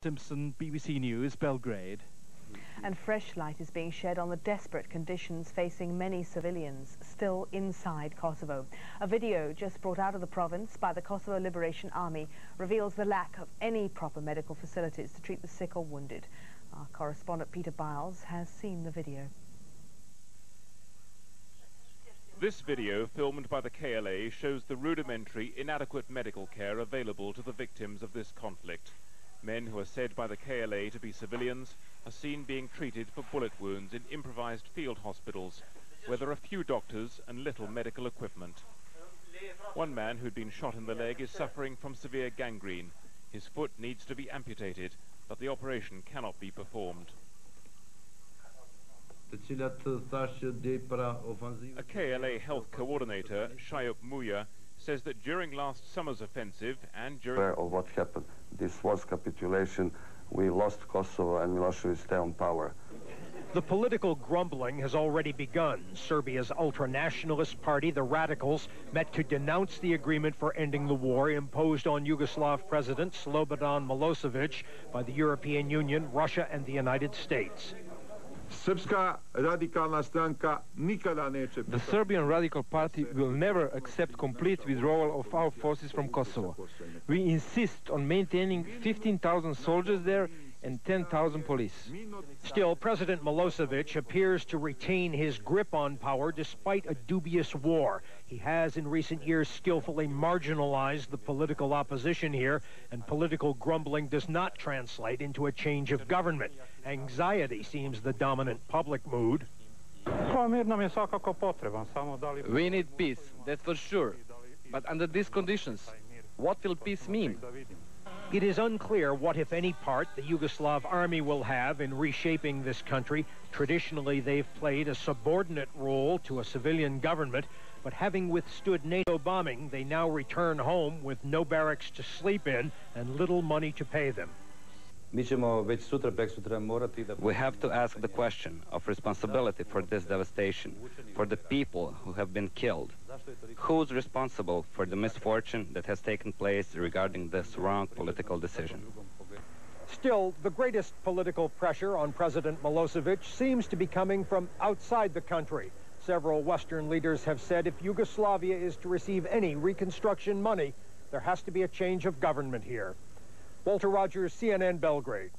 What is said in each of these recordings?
Simpson, BBC News, Belgrade. And fresh light is being shed on the desperate conditions facing many civilians still inside Kosovo. A video just brought out of the province by the Kosovo Liberation Army reveals the lack of any proper medical facilities to treat the sick or wounded. Our correspondent Peter Biles has seen the video. This video, filmed by the KLA, shows the rudimentary, inadequate medical care available to the victims of this conflict. Men who are said by the KLA to be civilians are seen being treated for bullet wounds in improvised field hospitals, where there are few doctors and little medical equipment. One man who'd been shot in the leg is suffering from severe gangrene. His foot needs to be amputated, but the operation cannot be performed. A KLA health coordinator, Shayop Muya, says that during last summer's offensive and during... Aware of what happened. This was capitulation. We lost Kosovo and Milosevic stay on power. The political grumbling has already begun. Serbia's ultra-nationalist party, the Radicals, met to denounce the agreement for ending the war imposed on Yugoslav President Slobodan Milosevic by the European Union, Russia, and the United States. The Serbian Radical Party will never accept complete withdrawal of our forces from Kosovo. We insist on maintaining 15,000 soldiers there and 10,000 police. Still, President Milosevic appears to retain his grip on power despite a dubious war. He has in recent years skillfully marginalized the political opposition here, and political grumbling does not translate into a change of government. Anxiety seems the dominant public mood. We need peace, that's for sure. But under these conditions, what will peace mean? It is unclear what, if any, part the Yugoslav army will have in reshaping this country. Traditionally, they've played a subordinate role to a civilian government, but having withstood NATO bombing, they now return home with no barracks to sleep in and little money to pay them. We have to ask the question of responsibility for this devastation, for the people who have been killed. Who's responsible for the misfortune that has taken place regarding this wrong political decision? Still, the greatest political pressure on President Milosevic seems to be coming from outside the country. Several Western leaders have said if Yugoslavia is to receive any reconstruction money, there has to be a change of government here. Walter Rogers, CNN, Belgrade.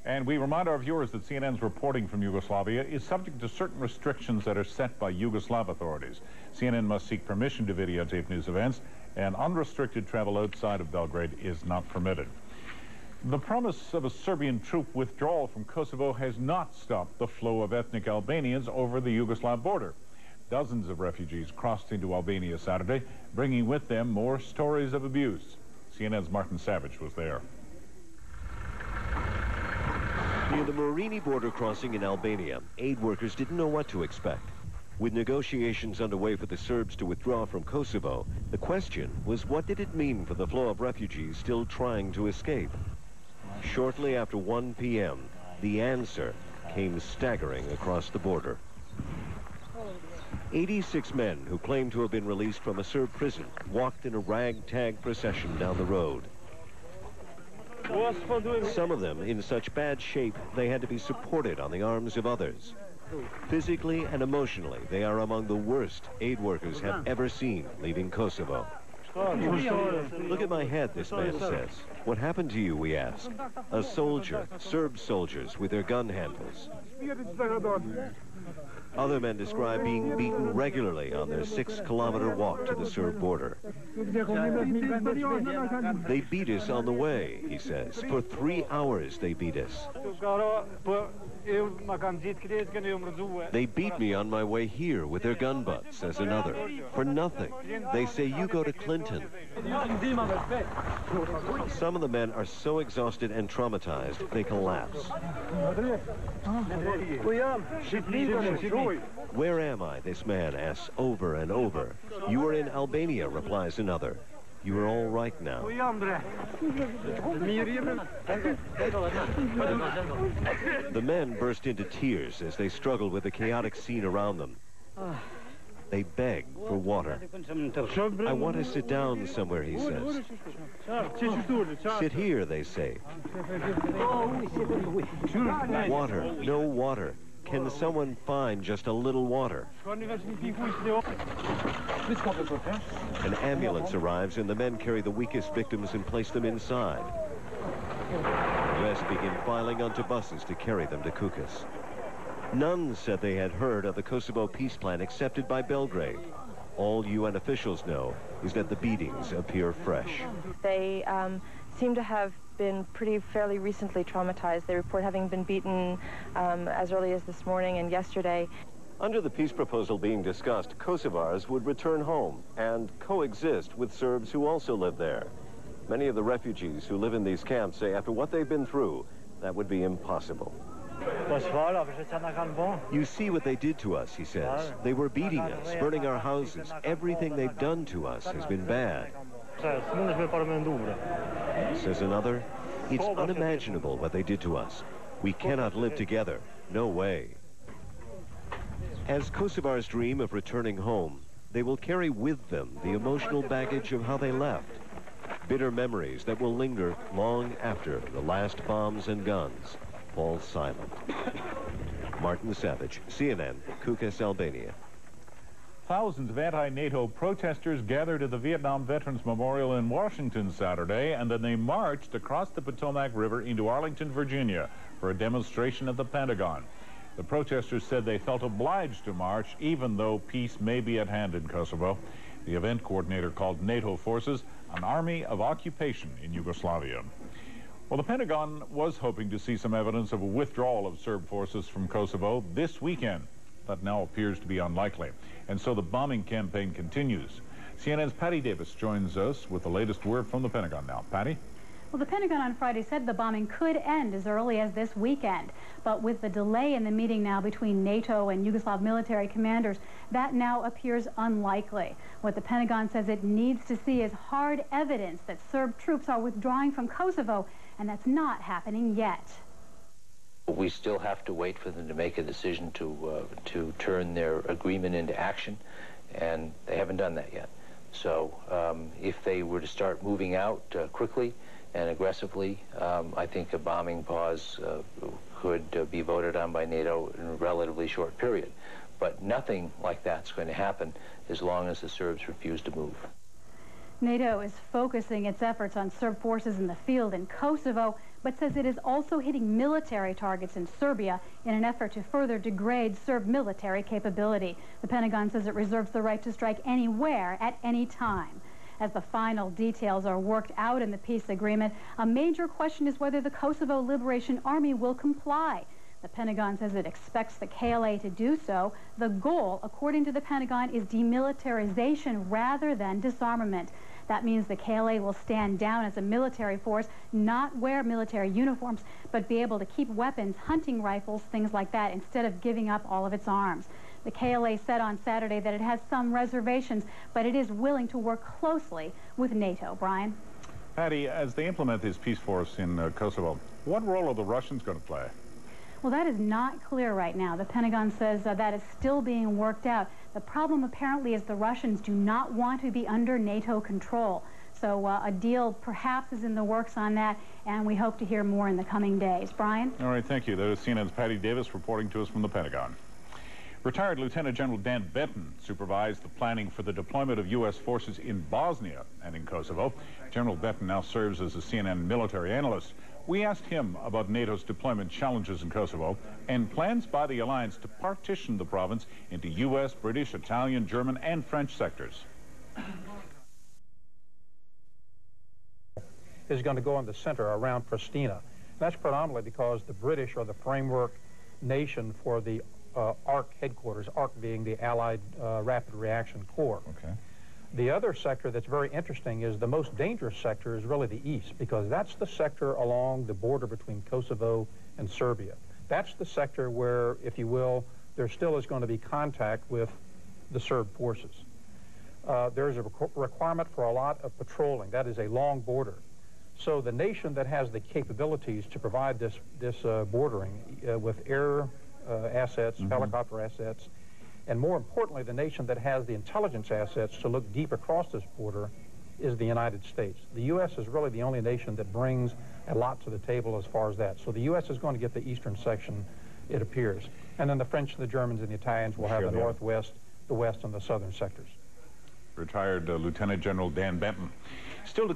And we remind our viewers that CNN's reporting from Yugoslavia is subject to certain restrictions that are set by Yugoslav authorities. CNN must seek permission to videotape news events, and unrestricted travel outside of Belgrade is not permitted. The promise of a Serbian troop withdrawal from Kosovo has not stopped the flow of ethnic Albanians over the Yugoslav border. Dozens of refugees crossed into Albania Saturday, bringing with them more stories of abuse. CNN's Martin Savage was there. Near the Morini border crossing in Albania, aid workers didn't know what to expect. With negotiations underway for the Serbs to withdraw from Kosovo, the question was, what did it mean for the flow of refugees still trying to escape? Shortly after 1 p.m., the answer came staggering across the border. 86 men who claimed to have been released from a Serb prison walked in a ragtag procession down the road. Some of them in such bad shape they had to be supported on the arms of others. Physically and emotionally, they are among the worst aid workers have ever seen leaving Kosovo. Look at my head, this man says. What happened to you, we ask. A soldier, Serb soldiers with their gun handles. Other men describe being beaten regularly on their 6-kilometer walk to the Serb border. They beat us on the way, he says. For 3 hours they beat us. They beat me on my way here with their gun butts, says another. For nothing. They say you go to Clinton. Some of the men are so exhausted and traumatized they collapse. Where am I? This man asks over and over. You are in Albania, replies another. You are all right now. The men burst into tears as they struggle with the chaotic scene around them. They beg for water. I want to sit down somewhere, he says. Sit here, they say. Water, no water. Can someone find just a little water? An ambulance arrives and the men carry the weakest victims and place them inside. The rest begin filing onto buses to carry them to Kukës. None said they had heard of the Kosovo peace plan accepted by Belgrade. All UN officials know is that the beatings appear fresh. They seem to have been fairly recently traumatized. They report having been beaten as early as this morning and yesterday. Under the peace proposal being discussed, Kosovars would return home and coexist with Serbs who also live there. Many of the refugees who live in these camps say after what they've been through, that would be impossible. You see what they did to us, he says. They were beating us, burning our houses. Everything they've done to us has been bad. Says another, it's unimaginable what they did to us. We cannot live together. No way. As Kosovars dream of returning home, they will carry with them the emotional baggage of how they left. Bitter memories that will linger long after the last bombs and guns fall silent. Martin Savage, CNN, Kukës, Albania. Thousands of anti-NATO protesters gathered at the Vietnam Veterans Memorial in Washington Saturday, and then they marched across the Potomac River into Arlington, Virginia, for a demonstration at the Pentagon. The protesters said they felt obliged to march, even though peace may be at hand in Kosovo. The event coordinator called NATO forces an army of occupation in Yugoslavia. Well, the Pentagon was hoping to see some evidence of a withdrawal of Serb forces from Kosovo this weekend. That now appears to be unlikely. And so the bombing campaign continues. CNN's Patty Davis joins us with the latest word from the Pentagon now. Patty? Well, the Pentagon on Friday said the bombing could end as early as this weekend. But with the delay in the meeting now between NATO and Yugoslav military commanders, that now appears unlikely. What the Pentagon says it needs to see is hard evidence that Serb troops are withdrawing from Kosovo, and that's not happening yet. We still have to wait for them to make a decision to turn their agreement into action, and they haven't done that yet. So if they were to start moving out quickly and aggressively, I think a bombing pause could be voted on by NATO in a relatively short period. But nothing like that's going to happen as long as the Serbs refuse to move. NATO is focusing its efforts on Serb forces in the field in Kosovo, but says it is also hitting military targets in Serbia in an effort to further degrade Serb military capability. The Pentagon says it reserves the right to strike anywhere at any time. As the final details are worked out in the peace agreement, a major question is whether the Kosovo Liberation Army will comply. The Pentagon says it expects the KLA to do so. The goal, according to the Pentagon, is demilitarization rather than disarmament. That means the KLA will stand down as a military force, not wear military uniforms, but be able to keep weapons, hunting rifles, things like that, instead of giving up all of its arms. The KLA said on Saturday that it has some reservations, but it is willing to work closely with NATO. Brian? Patty, as they implement this peace force in Kosovo, what role are the Russians going to play? Well, that is not clear right now. The Pentagon says that is still being worked out. The problem apparently is the Russians do not want to be under NATO control. So a deal perhaps is in the works on that, and we hope to hear more in the coming days. Brian? All right, thank you. That is CNN's Patty Davis reporting to us from the Pentagon. Retired Lieutenant General Dan Benton supervised the planning for the deployment of U.S. forces in Bosnia and in Kosovo. General Benton now serves as a CNN military analyst. We asked him about NATO's deployment challenges in Kosovo and plans by the alliance to partition the province into U.S., British, Italian, German, and French sectors. Is going to go in the center around Pristina. That's predominantly because the British are the framework nation for the ARC headquarters, ARC being the Allied Rapid Reaction Corps. Okay. The other sector that's very interesting is the most dangerous sector is really the east, because that's the sector along the border between Kosovo and Serbia. That's the sector where, if you will, there still is going to be contact with the Serb forces. There is a requirement for a lot of patrolling. That is a long border. So the nation that has the capabilities to provide this bordering with air assets, helicopter assets, And more importantly, the nation that has the intelligence assets to look deep across this border is the United States. The U.S. is really the only nation that brings a lot to the table as far as that. So the U.S. is going to get the eastern section, it appears. And then the French and the Germans and the Italians will have the northwest, the west, and the southern sectors. Retired Lieutenant General Dan Benton. Still to